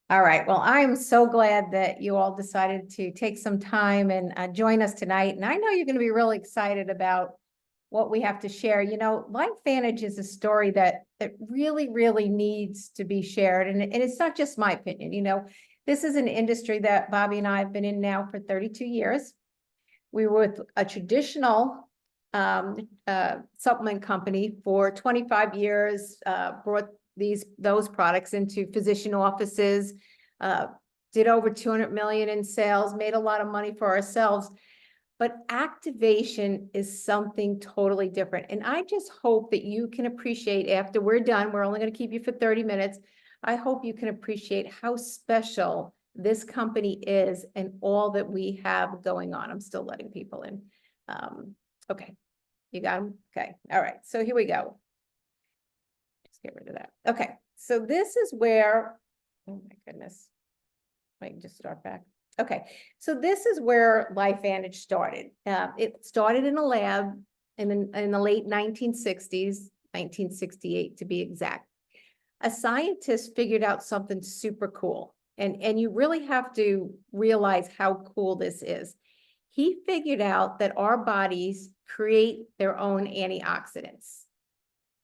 All right. Well, I'm so glad that you all decided to take some time and join us tonight. And I know you're going to be really excited about what we have to share. You know, LifeVantage is a story that really, really needs to be shared. And it's not just my opinion. You know, this is an industry that Bobby and I have been in now for 32 years. We were with a traditional supplement company for 25 years, brought those products into physician offices, did over 200 million in sales, made a lot of money for ourselves. But activation is something totally different. And I just hope that you can appreciate after we're done, we're only going to keep you for 30 minutes. I hope you can appreciate how special this company is and all that we have going on. I'm still letting people in. Okay, you got them? Okay, all right, so here we go. Just get rid of that. Okay, so this is where, oh my goodness. I can just start back. Okay, so this is where LifeVantage started. It started in a lab in the late 1960s, 1968 to be exact. A scientist figured out something super cool. And you really have to realize how cool this is. He figured out that our bodies create their own antioxidants.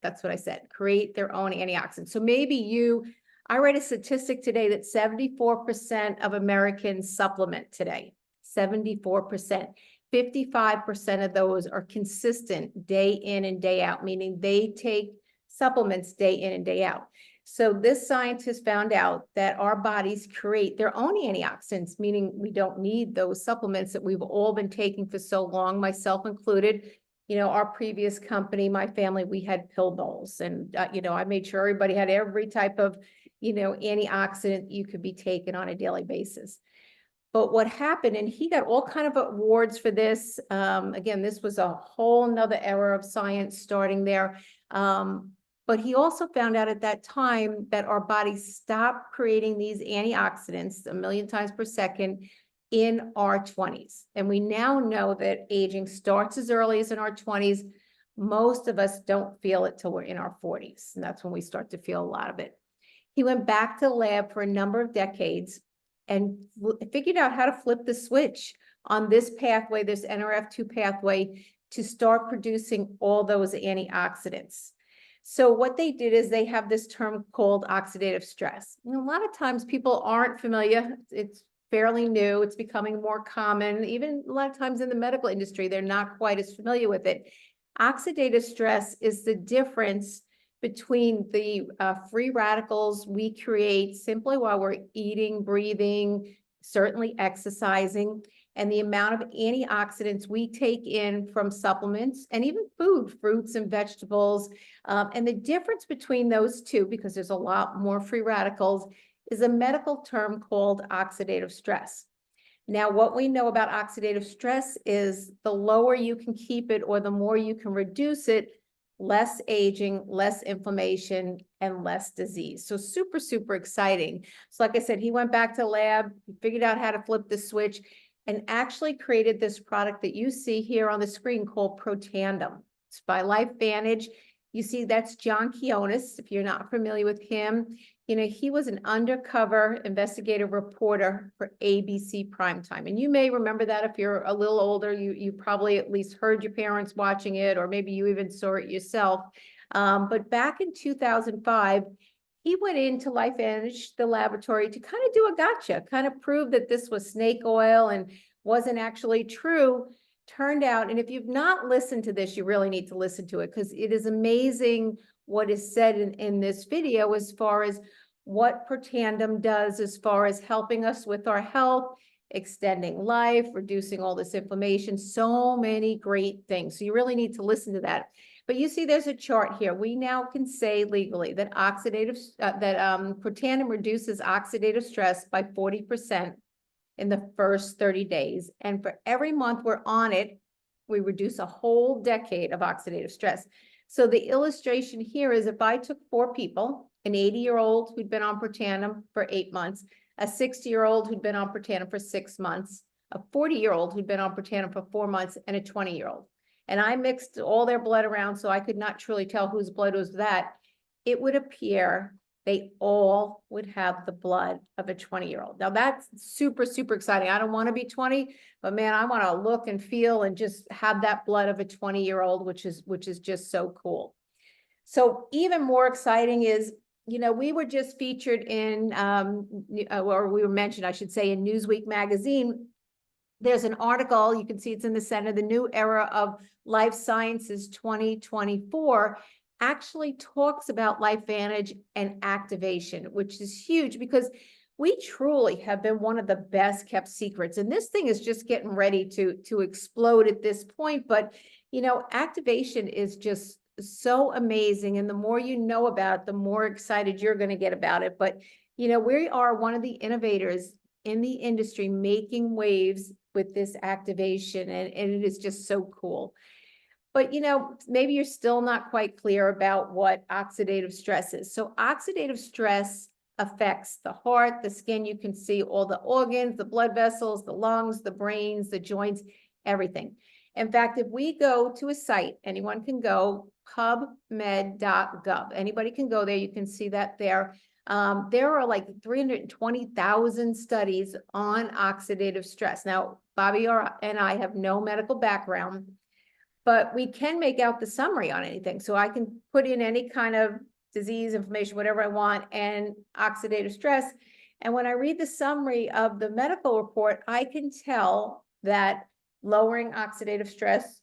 That's what I said, create their own antioxidants. So maybe I read a statistic today that 74% of Americans supplement today, 74%. 55% of those are consistent day in and day out, meaning they take supplements day in and day out. So this scientist found out that our bodies create their own antioxidants, meaning we don't need those supplements that we've all been taking for so long, myself included. You know, our previous company, my family, we had pill bowls, and you know, I made sure everybody had every type of, you know, antioxidant you could be taking on a daily basis. But what happened, and he got all kind of awards for this. Again, this was a whole nother era of science starting there. But he also found out at that time that our bodies stopped creating these antioxidants 1 million times per second in our 20s. And we now know that aging starts as early as in our 20s. Most of us don't feel it till we're in our 40s. And that's when we start to feel a lot of it. He went back to the lab for a number of decades and figured out how to flip the switch on this pathway, this NRF2 pathway, to start producing all those antioxidants. So what they did is they have this term called oxidative stress. And a lot of times people aren't familiar. It's fairly new. It's becoming more common. Even a lot of times in the medical industry, they're not quite as familiar with it. Oxidative stress is the difference between the free radicals we create simply while we're eating, breathing, certainly exercising, and the amount of antioxidants we take in from supplements and even food, fruits and vegetables. And the difference between those two, because there's a lot more free radicals, is a medical term called oxidative stress. Now, what we know about oxidative stress is the lower you can keep it or the more you can reduce it, less aging, less inflammation, and less disease. So super, super exciting. So like I said, he went back to the lab, he figured out how to flip the switch, and actually created this product that you see here on the screen called Protandim. It's by LifeVantage. You see, that's John Kionis. If you're not familiar with him, you know, he was an undercover investigative reporter for ABC Primetime. And you may remember that if you're a little older, you probably at least heard your parents watching it, or maybe you even saw it yourself. But back in 2005, he went into LifeVantage, the laboratory, to kind of do a gotcha, kind of prove that this was snake oil and wasn't actually true. Turned out, and if you've not listened to this, you really need to listen to it, because it is amazing what is said in this video as far as what Protandim does as far as helping us with our health, extending life, reducing all this inflammation, so many great things. So you really need to listen to that. But you see, there's a chart here. We now can say legally that Protandim reduces oxidative stress by 40% in the first 30 days. And for every month we're on it, we reduce a whole decade of oxidative stress. So the illustration here is if I took 4 people, an 80-year-old who'd been on Protandim for 8 months, a 60-year-old who'd been on Protandim for 6 months, a 40-year-old who'd been on Protandim for 4 months, and a 20-year-old. And I mixed all their blood around so I could not truly tell whose blood was that. It would appear they all would have the blood of a 20-year-old. Now that's super, super exciting. I don't want to be 20, but man, I want to look and feel and just have that blood of a 20-year-old, which is just so cool. So even more exciting is, we were just featured in, or we were mentioned, I should say, in Newsweek magazine. There's an article, you can see it's in the center, the new era of life sciences 2024 actually talks about LifeVantage and activation, which is huge because we truly have been one of the best kept secrets. And this thing is just getting ready to explode at this point. But, activation is just so amazing. And the more you know about it, the more excited you're going to get about it. But, we are one of the innovators in the industry making waves with this activation, and it is just so cool. But, maybe you're still not quite clear about what oxidative stress is. So oxidative stress affects the heart, the skin. You can see all the organs, the blood vessels, the lungs, the brains, the joints, everything. In fact, if we go to a site, anyone can go, pubmed.gov. Anybody can go there. You can see that there. There are like 320,000 studies on oxidative stress. Now, Bobby and I have no medical background, but we can make out the summary on anything. So I can put in any kind of disease, inflammation, whatever I want, and oxidative stress. And when I read the summary of the medical report, I can tell that lowering oxidative stress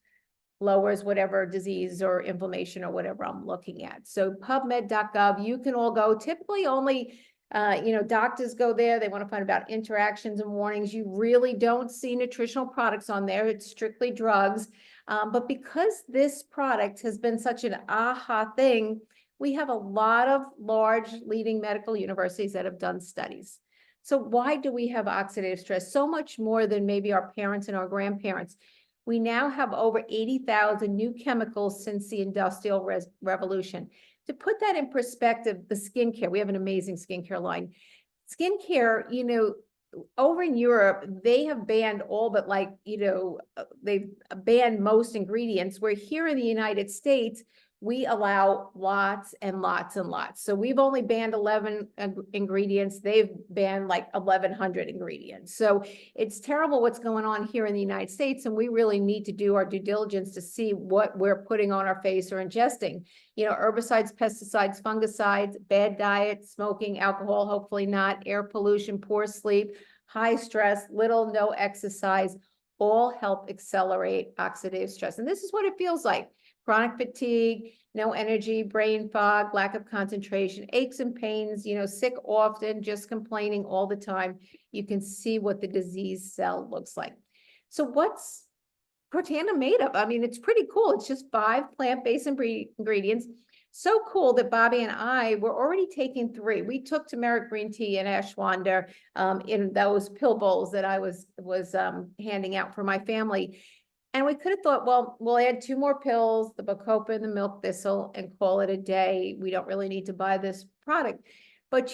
lowers whatever disease or inflammation or whatever I'm looking at. So pubmed.gov, you can all go. Typically only, doctors go there. They want to find about interactions and warnings. You really don't see nutritional products on there. It's strictly drugs. But because this product has been such an aha thing, we have a lot of large leading medical universities that have done studies. So why do we have oxidative stress? So much more than maybe our parents and our grandparents. We now have over 80,000 new chemicals since the Industrial Revolution. To put that in perspective, the skincare, we have an amazing skincare line. Skincare, over in Europe, they have banned all but they've banned most ingredients, where here in the United States, we allow lots and lots and lots. So we've only banned 11 ingredients. They've banned like 1,100 ingredients. So it's terrible what's going on here in the United States. And we really need to do our due diligence to see what we're putting on our face or ingesting. Herbicides, pesticides, fungicides, bad diet, smoking, alcohol, hopefully not, air pollution, poor sleep, high stress, little, no exercise, all help accelerate oxidative stress. And this is what it feels like. Chronic fatigue, no energy, brain fog, lack of concentration, aches and pains, sick often, just complaining all the time. You can see what the disease cell looks like. So what's Protandim made of? I mean, it's pretty cool. It's just 5 plant-based ingredients. So cool that Bobby and I were already taking 3. We took turmeric green tea and ashwagandha in those pill bowls that I was handing out for my family. And we could have thought, well, we'll add 2 more pills, the bacopa and the milk thistle, and call it a day. We don't really need to buy this product. But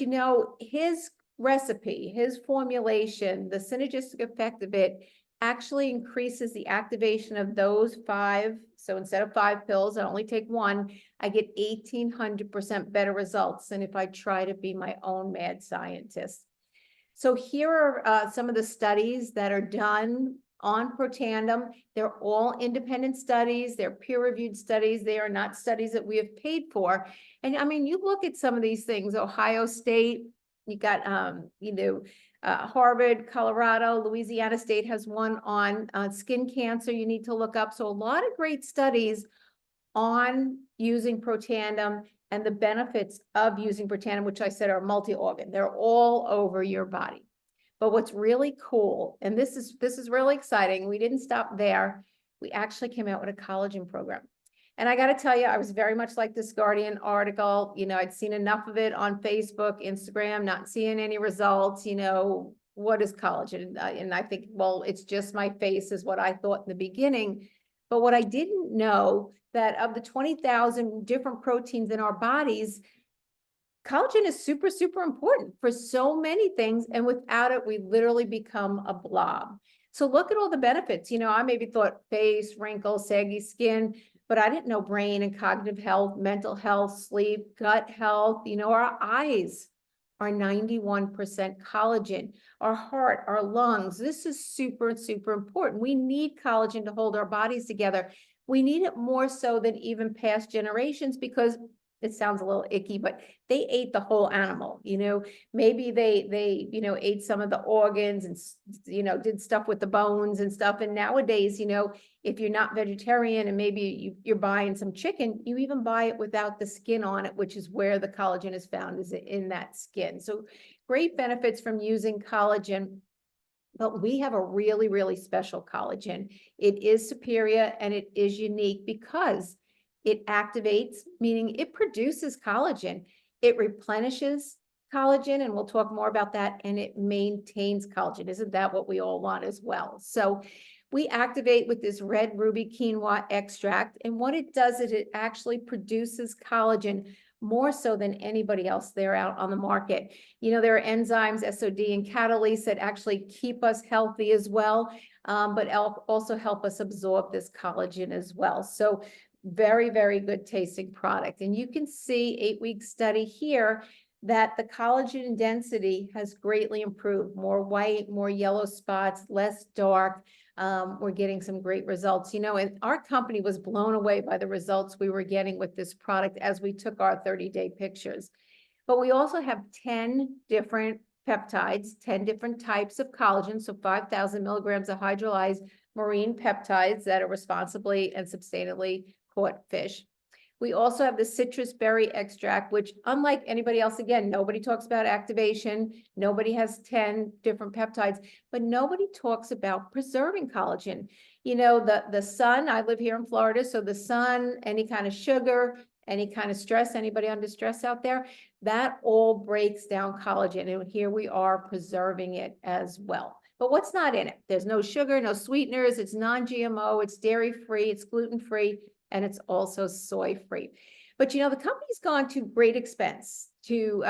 his recipe, his formulation, the synergistic effect of it actually increases the activation of those 5. So instead of 5 pills, I only take 1. I get 1,800% better results than if I try to be my own mad scientist. So here are some of the studies that are done on Protandim. They're all independent studies. They're peer-reviewed studies. They are not studies that we have paid for. And I mean, you look at some of these things, Ohio State, you got, Harvard, Colorado, Louisiana State has one on skin cancer you need to look up. So a lot of great studies on using Protandim and the benefits of using Protandim, which I said are multi-organ. They're all over your body. But what's really cool, and this is really exciting, we didn't stop there. We actually came out with a collagen program. And I got to tell you, I was very much like this Guardian article. I'd seen enough of it on Facebook, Instagram, not seeing any results. What is collagen? And I think, well, it's just my face is what I thought in the beginning. But what I didn't know, that of the 20,000 different proteins in our bodies, collagen is super, super important for so many things. And without it, we literally become a blob. So look at all the benefits. I maybe thought face, wrinkles, saggy skin. but I didn't know brain and cognitive health, mental health, sleep, gut health, our eyes are 91% collagen, our heart, our lungs. This is super, super important. We need collagen to hold our bodies together. We need it more so than even past generations because it sounds a little icky, but they ate the whole animal, maybe they ate some of the organs and, did stuff with the bones and stuff. And nowadays, if you're not vegetarian and maybe you're buying some chicken, you even buy it without the skin on it, which is where the collagen is found, is in that skin. So great benefits from using collagen. But we have a really, really special collagen. It is superior and it is unique because it activates, meaning it produces collagen. It replenishes collagen, and we'll talk more about that, and it maintains collagen. Isn't that what we all want as well? So we activate with this red ruby quinoa extract, and what it does is it actually produces collagen more so than anybody else there out on the market. There are enzymes, SOD and catalase, that actually keep us healthy as well, but also help us absorb this collagen as well. So very, very good tasting product. And you can see 8-week study here that the collagen density has greatly improved, more white, more yellow spots, less dark. We're getting some great results, and our company was blown away by the results we were getting with this product as we took our 30-day pictures. But we also have 10 different peptides, 10 different types of collagen, so 5,000 milligrams of hydrolyzed marine peptides that are responsibly and sustainably caught fish. We also have the citrus berry extract, which, unlike anybody else, again, nobody talks about activation. Nobody has 10 different peptides, but nobody talks about preserving collagen. The sun, I live here in Florida, so the sun, any kind of sugar, any kind of stress, anybody under stress out there, that all breaks down collagen. And here we are preserving it as well. But what's not in it? There's no sugar, no sweeteners. It's non-GMO, it's dairy-free, it's gluten-free, and it's also soy-free. But, the company's gone to great expense to,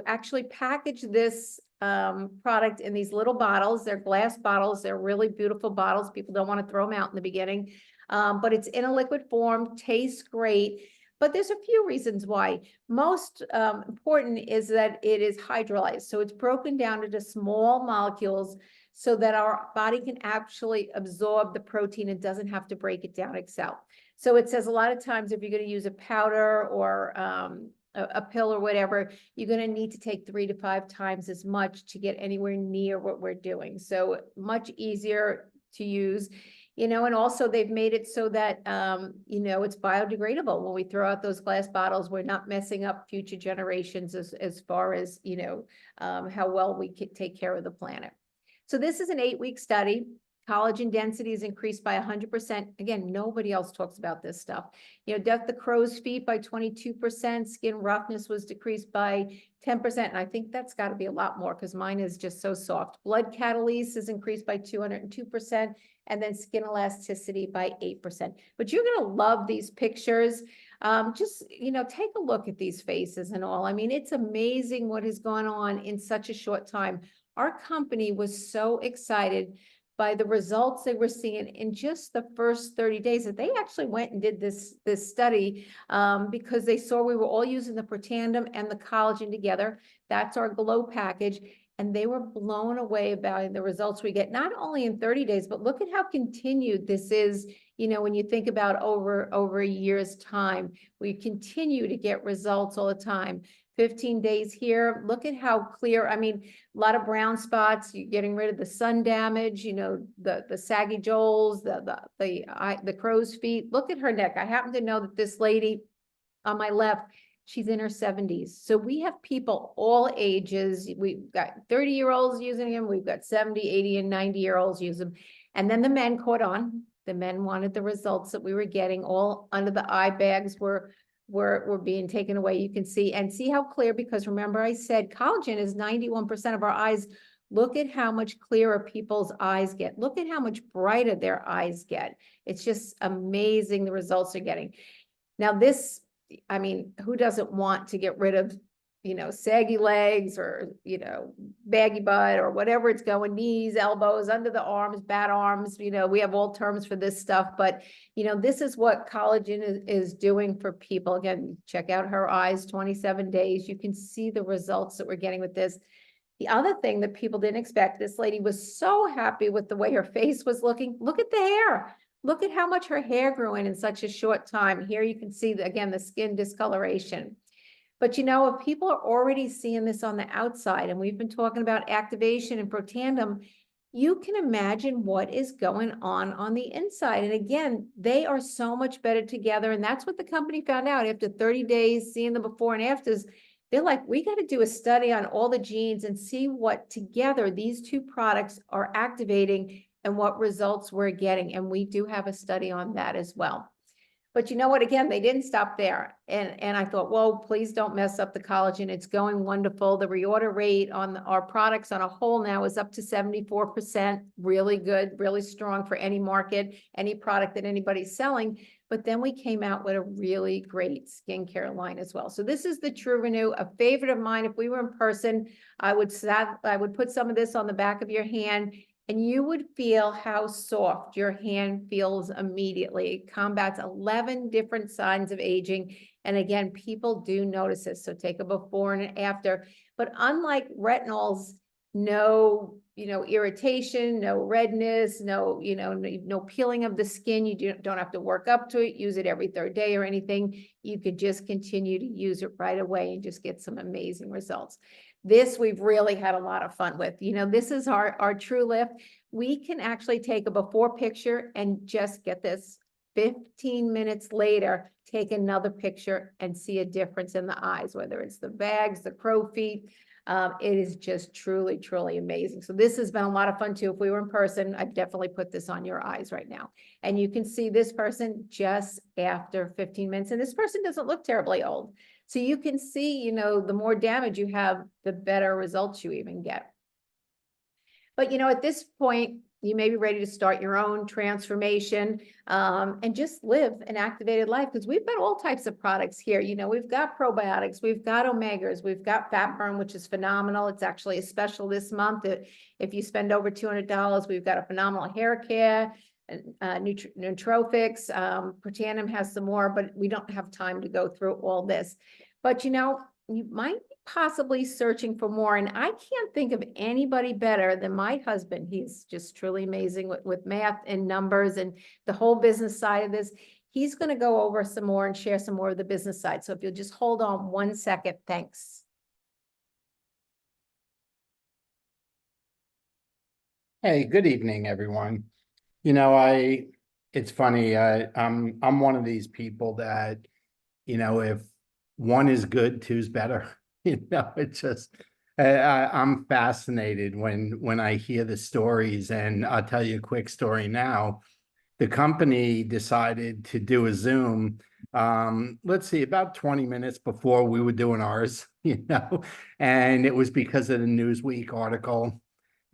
actually package this product in these little bottles. They're glass bottles. They're really beautiful bottles. People don't want to throw them out in the beginning. But it's in a liquid form, tastes great. But there's a few reasons why. Most important is that it is hydrolyzed. So it's broken down into small molecules so that our body can actually absorb the protein and doesn't have to break it down itself. So it says a lot of times if you're going to use a powder or a pill or whatever, you're going to need to take 3 to 5 times as much to get anywhere near what we're doing. So much easier to use. And also they've made it so that, it's biodegradable. When we throw out those glass bottles, we're not messing up future generations as far as, how well we can take care of the planet. So this is an 8-week study. Collagen density is increased by 100%. Again, nobody else talks about this stuff. Death the crow's feet by 22%. Skin roughness was decreased by 10%. And I think that's got to be a lot more because mine is just so soft. Blood catalase is increased by 202%. And then skin elasticity by 8%. But you're going to love these pictures. Just, take a look at these faces and all. I mean, it's amazing what has gone on in such a short time. Our company was so excited by the results they were seeing in just the first 30 days that they actually went and did this study because they saw we were all using the Protandim and the collagen together. That's our Glow package. And they were blown away by the results we get, not only in 30 days, but look at how continued this is. When you think about over a year's time, we continue to get results all the time. 15 days here. Look at how clear. I mean, a lot of brown spots. You're getting rid of the sun damage. The saggy jowls, the crow's feet. Look at her neck. I happen to know that this lady on my left, she's in her 70s. So we have people all ages. We've got 30-year-olds using them. We've got 70, 80, and 90-year-olds use them. And then the men caught on. The men wanted the results that we were getting. All under the eye bags were being taken away. You can see how clear, because remember I said collagen is 91% of our eyes. Look at how much clearer people's eyes get. Look at how much brighter their eyes get. It's just amazing the results they're getting. Now this, I mean, who doesn't want to get rid of saggy legs or, baggy butt or whatever it's going, knees, elbows, under the arms, bat arms, we have all terms for this stuff, but this is what collagen is doing for people. Again, check out her eyes, 27 days. You can see the results that we're getting with this. The other thing that people didn't expect, this lady was so happy with the way her face was looking. Look at the hair. Look at how much her hair grew in such a short time. Here you can see, again, the skin discoloration. But if people are already seeing this on the outside, and we've been talking about activation and protandem, you can imagine what is going on the inside. And again, they are so much better together. And that's what the company found out after 30 days, seeing the before and afters. They're like, we got to do a study on all the genes and see what together these two products are activating and what results we're getting. And we do have a study on that as well. But you know what, again, they didn't stop there. And I thought, whoa, please don't mess up the collagen. It's going wonderful. The reorder rate on our products on a whole now is up to 74%. Really good, really strong for any market, any product that anybody's selling. But then we came out with a really great skincare line as well. So this is the True Renew, a favorite of mine. If we were in person, I would put some of this on the back of your hand, and you would feel how soft your hand feels immediately. It combats 11 different signs of aging. And again, people do notice this. So take a before and an after. But unlike retinols, no, irritation, no redness, no, no peeling of the skin. You don't have to work up to it, use it every third day or anything. You could just continue to use it right away and just get some amazing results. This we've really had a lot of fun with. This is our True Lift. We can actually take a before picture and just get this 15 minutes later, take another picture and see a difference in the eyes, whether it's the bags, the crow feet. It is just truly, truly amazing. So this has been a lot of fun too. If we were in person, I'd definitely put this on your eyes right now. And you can see this person just after 15 minutes. And this person doesn't look terribly old. So you can see, the more damage you have, the better results you even get. But, at this point, you may be ready to start your own transformation and just live an activated life, because we've got all types of products here. We've got probiotics, we've got omegas, we've got fat burn, which is phenomenal. It's actually a special this month. If you spend over $200, we've got a phenomenal hair care, nootropics. Protandem has some more, but we don't have time to go through all this. But you might be possibly searching for more. And I can't think of anybody better than my husband. He's just truly amazing with math and numbers and the whole business side of this. He's going to go over some more and share some more of the business side. So if you'll just hold on 1 second, thanks. Hey, good evening, everyone. It's funny. I'm one of these people that, if one is good, two's better. It's just, I'm fascinated when I hear the stories, and I'll tell you a quick story now. The company decided to do a Zoom, let's see, about 20 minutes before we were doing ours, and it was because of the Newsweek article.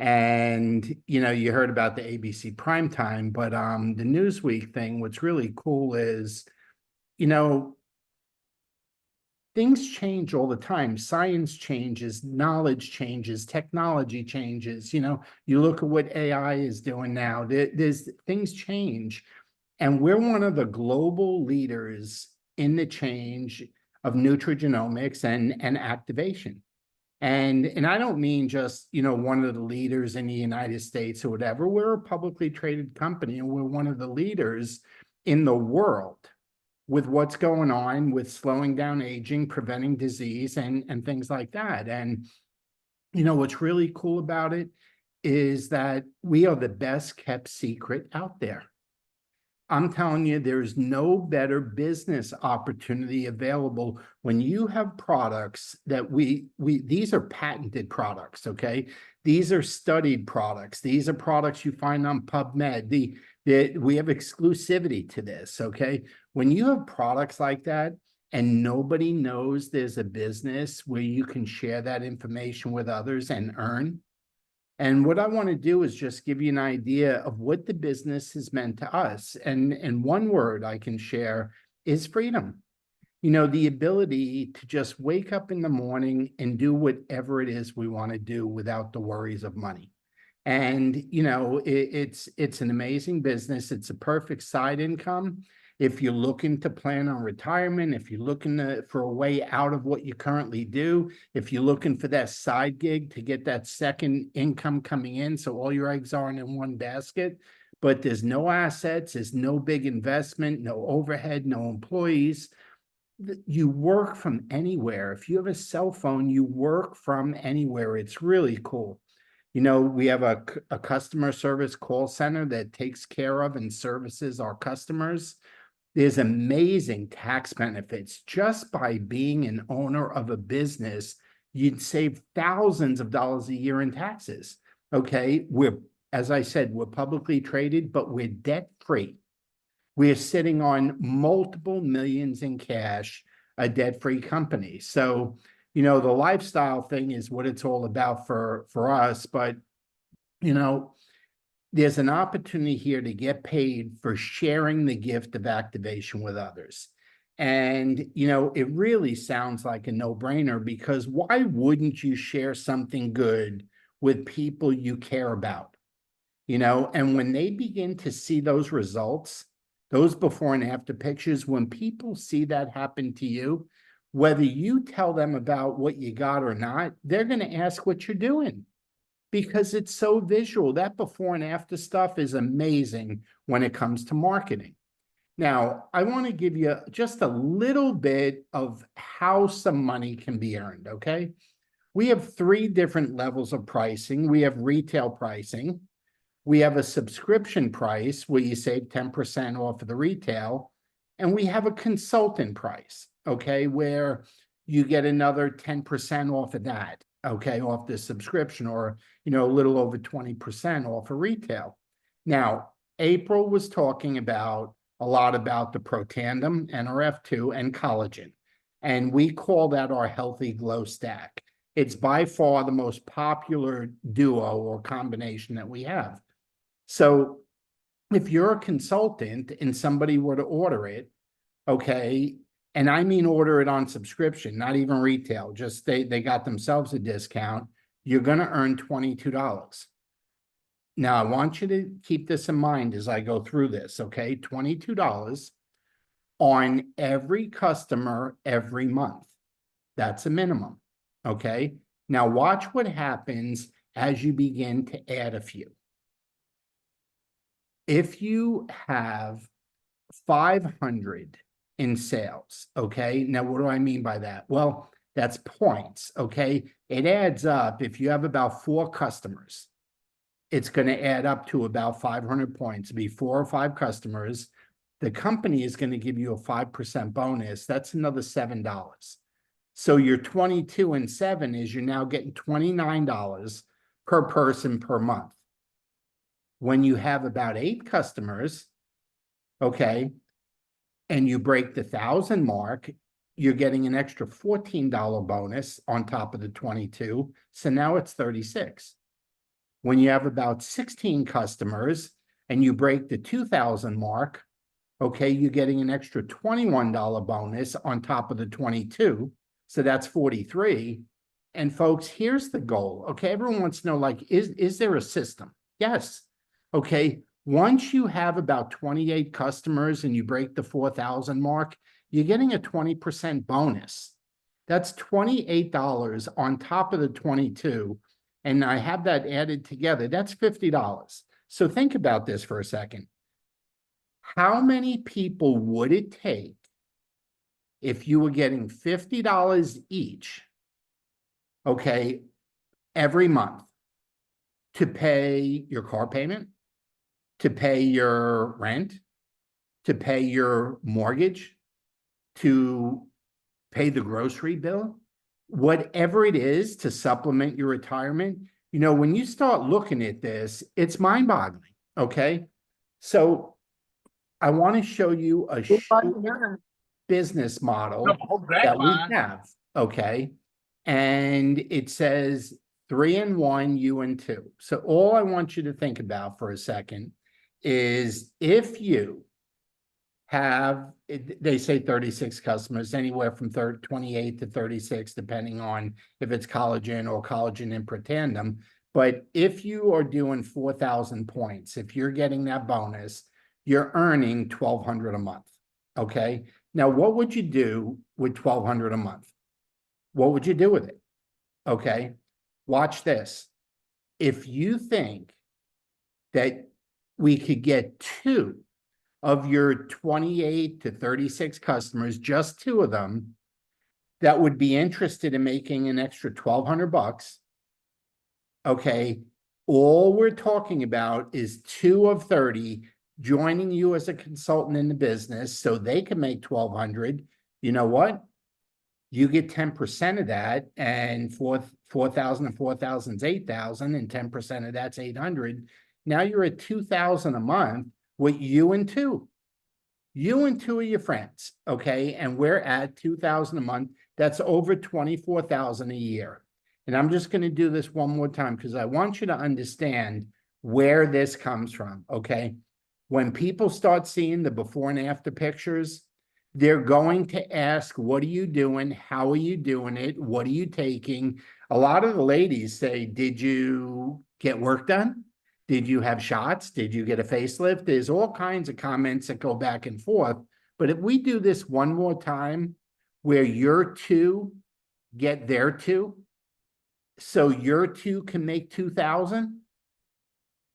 And, you heard about the ABC primetime, but the Newsweek thing, what's really cool is, things change all the time. Science changes, knowledge changes, technology changes. You look at what AI is doing now. There's things change. And we're one of the global leaders in the change of nutrigenomics and activation. And I don't mean just, one of the leaders in the United States or whatever. We're a publicly traded company, and we're one of the leaders in the world with what's going on with slowing down aging, preventing disease, and things like that. And, what's really cool about it is that we are the best kept secret out there. I'm telling you, there's no better business opportunity available when you have products that these are patented products, okay? These are studied products. These are products you find on PubMed. We have exclusivity to this, okay? When you have products like that and nobody knows there's a business where you can share that information with others and earn. And what I want to do is just give you an idea of what the business has meant to us. And one word I can share is freedom. the ability to just wake up in the morning and do whatever it is we want to do without the worries of money. And, it's an amazing business. It's a perfect side income. If you're looking to plan on retirement, if you're looking for a way out of what you currently do, if you're looking for that side gig to get that second income coming in, so all your eggs aren't in one basket, but there's no assets, there's no big investment, no overhead, no employees. You work from anywhere. If you have a cell phone, you work from anywhere. It's really cool. We have a customer service call center that takes care of and services our customers. There's amazing tax benefits just by being an owner of a business. You'd save thousands of dollars a year in taxes. Okay. As I said, we're publicly traded, but we're debt free. We're sitting on multiple millions in cash, a debt-free company. So, the lifestyle thing is what it's all about for us. But, there's an opportunity here to get paid for sharing the gift of activation with others. And, it really sounds like a no-brainer, because why wouldn't you share something good with people you care about? And when they begin to see those results, those before and after pictures, when people see that happen to you, whether you tell them about what you got or not, they're going to ask what you're doing, because it's so visual. That before and after stuff is amazing when it comes to marketing. Now, I want to give you just a little bit of how some money can be earned, okay? We have 3 different levels of pricing. We have retail pricing. We have a subscription price where you save 10% off of the retail, and we have a consultant price, okay, where you get another 10% off of that, okay, off the subscription, or, a little over 20% off of retail. Now, April was talking a lot about the Protandem, NRF2, and collagen, and we call that our Healthy Glow Stack. It's by far the most popular duo or combination that we have. So if you're a consultant and somebody were to order it, okay, and I mean order it on subscription, not even retail, just they got themselves a discount, you're going to earn $22. Now, I want you to keep this in mind as I go through this, okay? $22 on every customer every month. That's a minimum, okay? Now, watch what happens as you begin to add a few. If you have 500 in sales, okay? Now, what do I mean by that? Well, that's points, okay? It adds up. If you have about 4 customers, it's going to add up to about 500 points. It'll be 4 or 5 customers. The company is going to give you a 5% bonus. That's another $7. So your 22 and 7 is you're now getting $29 per person per month. When you have about 8 customers, okay, and you break the 1,000 mark, you're getting an extra $14 bonus on top of the 22. So now it's 36. When you have about 16 customers and you break the 2,000 mark, okay, you're getting an extra $21 bonus on top of the 22. So that's 43. And folks, here's the goal. Okay, everyone wants to know, like, is there a system? Yes. Okay, once you have about 28 customers and you break the 4,000 mark, you're getting a 20% bonus. That's $28 on top of the 22. And I have that added together. That's $50. So think about this for a second. How many people would it take if you were getting $50 each, okay, every month to pay your car payment, to pay your rent, to pay your mortgage, to pay the grocery bill, whatever it is to supplement your retirement? When you start looking at this, it's mind-boggling, okay? So I want to show you a business model that we have, okay? And it says 3 and 1, you and 2. So all I want you to think about for a second is if you they say 36 customers, anywhere from 28 to 36, depending on if it's collagen or collagen in per tandem. But if you are doing 4,000 points, if you're getting that bonus, you're earning 1,200 a month. Okay. Now, what would you do with 1,200 a month? What would you do with it? Okay. Watch this. If you think that we could get 2 of your 28 to 36 customers, just 2 of them, that would be interested in making an extra 1,200 bucks. Okay. All we're talking about is 2 of 30 joining you as a consultant in the business so they can make 1,200. You know what? You get 10% of that, and 4,000 and 4,000 is 8,000, and 10% of that's 800. Now you're at 2,000 a month with you and 2 of your friends. Okay. And we're at 2,000 a month. That's over 24,000 a year. And I'm just going to do this one more time because I want you to understand where this comes from. Okay. When people start seeing the before and after pictures, they're going to ask, what are you doing? How are you doing it? What are you taking? A lot of the ladies say, did you get work done? Did you have shots? Did you get a facelift? There's all kinds of comments that go back and forth. But if we do this one more time, where your 2 get their 2, so your 2 can make 2,000,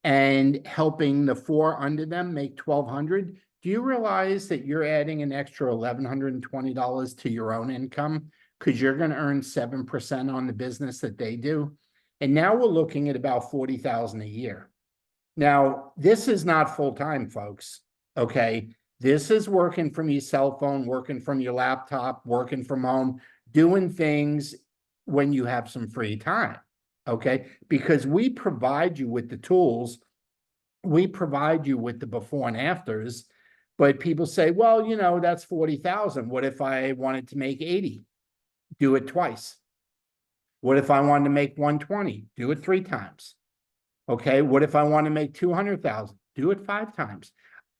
and helping the 4 under them make 1,200, do you realize that you're adding an extra $1,120 to your own income because you're going to earn 7% on the business that they do? And now we're looking at about 40,000 a year. Now, this is not full-time, folks. Okay. This is working from your cell phone, working from your laptop, working from home, doing things when you have some free time. Okay. Because we provide you with the tools, we provide you with the before and afters, but people say, well, you know, that's 40,000. What if I wanted to make 80? Do it twice. What if I wanted to make 120? Do it 3 times. Okay. What if I want to make 200,000? Do it 5 times.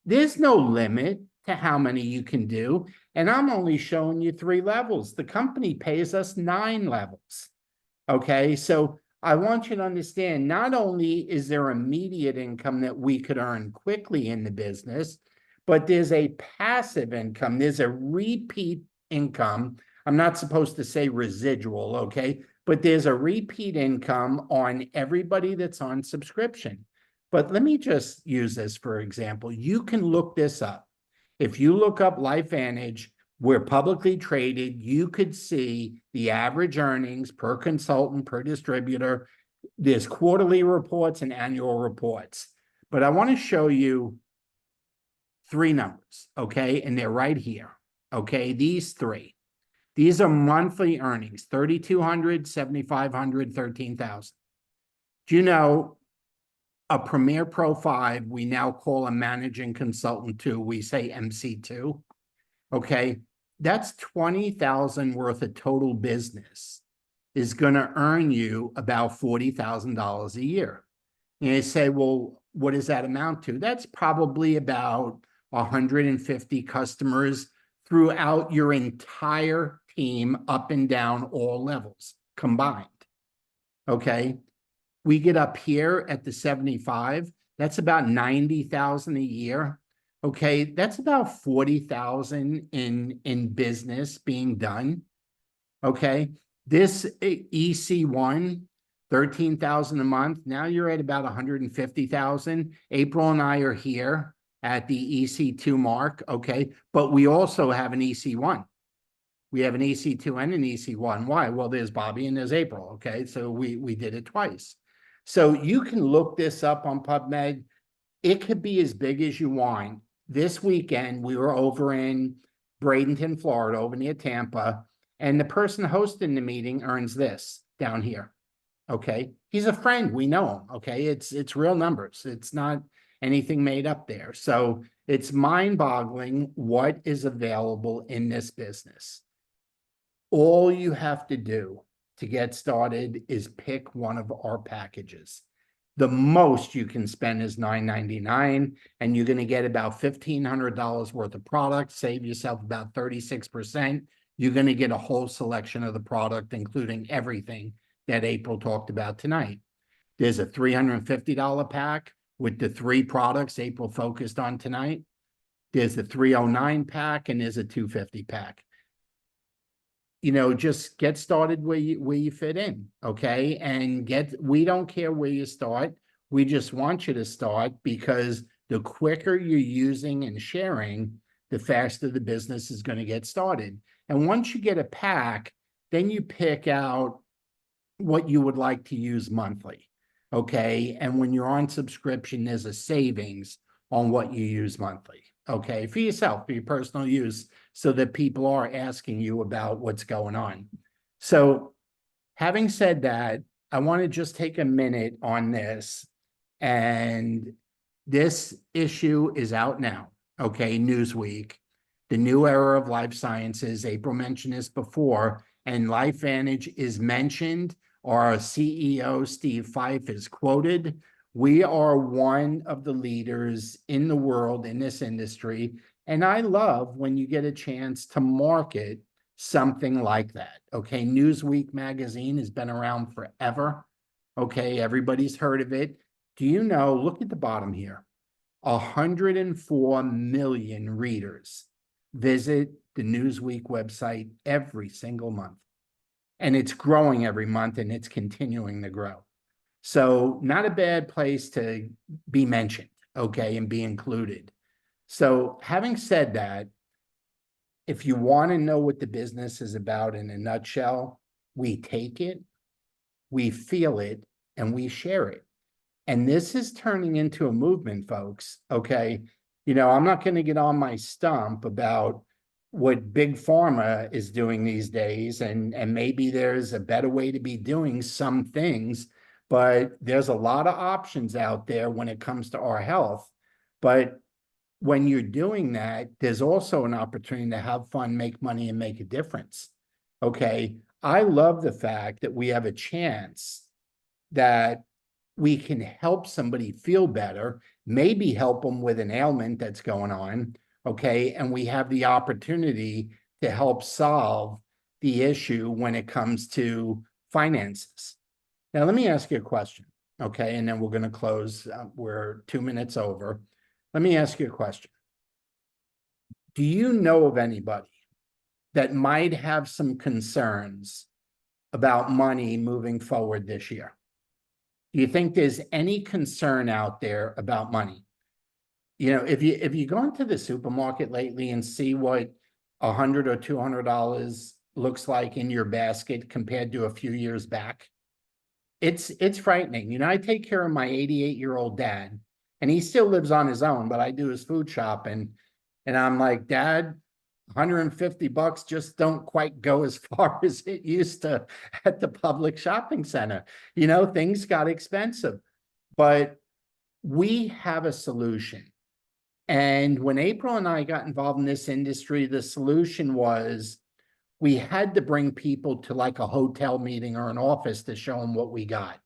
There's no limit to how many you can do. And I'm only showing you 3 levels. The company pays us 9 levels. Okay. So I want you to understand, not only is there immediate income that we could earn quickly in the business, but there's a passive income. There's a repeat income. I'm not supposed to say residual. Okay. But there's a repeat income on everybody that's on subscription. But let me just use this for example. You can look this up. If you look up LifeVantage, we're publicly traded. You could see the average earnings per consultant, per distributor. There's quarterly reports and annual reports. But I want to show you 3 numbers, okay? And they're right here, okay? These 3. These are monthly earnings, 3,200, 7,500, 13,000. Do you know a Premier Pro 5, we now call a Managing Consultant 2, we say MC2, okay? That's 20,000 worth of total business is going to earn you about $40,000 a year. And you say, well, what does that amount to? That's probably about 150 customers throughout your entire team, up and down all levels combined. Okay. We get up here at the 75. That's about 90,000 a year. Okay. That's about 40,000 in business being done. Okay. This EC1, 13,000 a month. Now you're at about 150,000. April and I are here at the EC2 mark. Okay. But we also have an EC1. We have an EC2 and an EC1. Why? Well, there's Bobby and there's April. Okay. So we did it twice. So you can look this up on PubMed. It could be as big as you want. This weekend, we were over in Bradenton, Florida, over near Tampa, and the person hosting the meeting earns this down here. Okay. He's a friend. We know him. Okay. It's real numbers. It's not anything made up there. So it's mind-boggling what is available in this business. All you have to do to get started is pick one of our packages. The most you can spend is $9.99, and you're going to get about $1,500 worth of product, save yourself about 36%. You're going to get a whole selection of the product, including everything that April talked about tonight. There's a $350 pack with the 3 products April focused on tonight. There's the 309 pack, and there's a 250 pack. You know, just get started where you fit in, okay? And we don't care where you start. We just want you to start, because the quicker you're using and sharing, the faster the business is going to get started. And once you get a pack, then you pick out what you would like to use monthly, okay? And when you're on subscription, there's a savings on what you use monthly, okay? For yourself, for your personal use, so that people are asking you about what's going on. So having said that, I want to just take a minute on this. And this issue is out now, okay? Newsweek, the new era of life sciences. April mentioned this before, and LifeVantage is mentioned. Our CEO, Steve Fife, is quoted. We are one of the leaders in the world in this industry. And I love when you get a chance to market something like that. Okay. Newsweek magazine has been around forever. Okay. Everybody's heard of it. Do you know, look at the bottom here, 104 million readers visit the Newsweek website every single month. And it's growing every month, and it's continuing to grow. So not a bad place to be mentioned, okay, and be included. So having said that, if you want to know what the business is about in a nutshell, we take it, we feel it, and we share it. And this is turning into a movement, folks, okay? You know, I'm not going to get on my stump about what big pharma is doing these days, and maybe there's a better way to be doing some things, but there's a lot of options out there when it comes to our health. But when you're doing that, there's also an opportunity to have fun, make money, and make a difference. Okay. I love the fact that we have a chance that we can help somebody feel better, maybe help them with an ailment that's going on. Okay. And we have the opportunity to help solve the issue when it comes to finances. Now, let me ask you a question. Okay. And then we're going to close. We're 2 minutes over. Let me ask you a question. Do you know of anybody that might have some concerns about money moving forward this year? Do you think there's any concern out there about money? You know, if you go into the supermarket lately and see what $100 or $200 looks like in your basket compared to a few years back, it's frightening. You know, I take care of my 88-year-old dad, and he still lives on his own, but I do his food shopping. And I'm like, Dad, $150 just don't quite go as far as it used to at the public shopping center. You know, things got expensive, but we have a solution. And when April and I got involved in this industry, the solution was we had to bring people to like a hotel meeting or an office to show them what we got.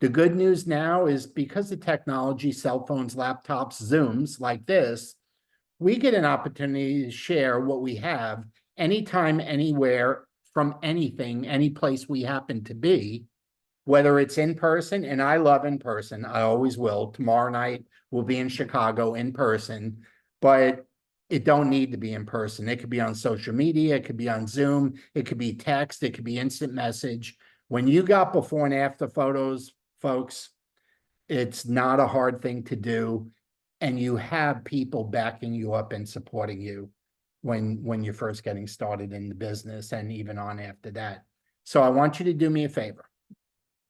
The good news now is because of technology, cell phones, laptops, Zooms like this, we get an opportunity to share what we have anytime, anywhere, from anything, any place we happen to be, whether it's in person, and I love in person. I always will. Tomorrow night, we'll be in Chicago in person, but it don't need to be in person. It could be on social media. It could be on Zoom. It could be text. It could be instant message. When you got before and after photos, folks, it's not a hard thing to do. And you have people backing you up and supporting you when you're first getting started in the business, and even on after that. So I want you to do me a favor.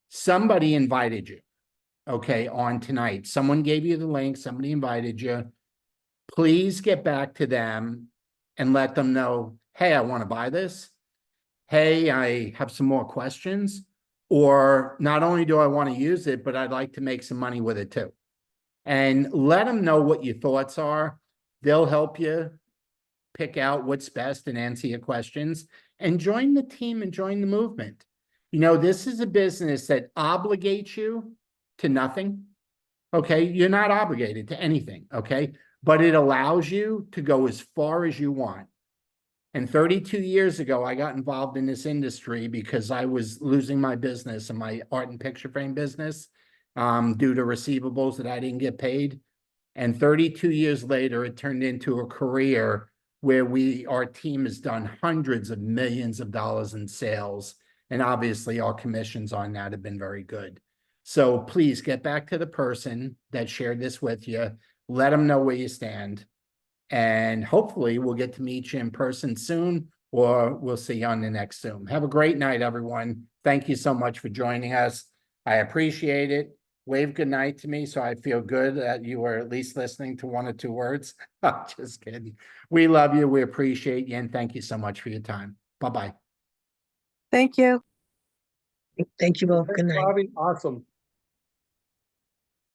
Somebody invited you, okay, on tonight. Someone gave you the link. Somebody invited you. Please get back to them and let them know, hey, I want to buy this. Hey, I have some more questions. Or not only do I want to use it, but I'd like to make some money with it too. And let them know what your thoughts are. They'll help you pick out what's best and answer your questions, and join the team and join the movement. You know, this is a business that obligates you to nothing. Okay, you're not obligated to anything, okay? But it allows you to go as far as you want. And 32 years ago, I got involved in this industry because I was losing my business and my art and picture frame business due to receivables that I didn't get paid. And 32 years later, it turned into a career where our team has done hundreds of millions of dollars in sales. And obviously our commissions on that have been very good. So please get back to the person that shared this with you. Let them know where you stand. And hopefully we'll get to meet you in person soon, or we'll see you on the next Zoom. Have a great night, everyone. Thank you so much for joining us. I appreciate it. Wave good night to me so I feel good that you were at least listening to 1 or 2 words. Just kidding. We love you. We appreciate you. And thank you so much for your time. Bye-bye. Thank you. Thank you both. Good night. Bobby, awesome.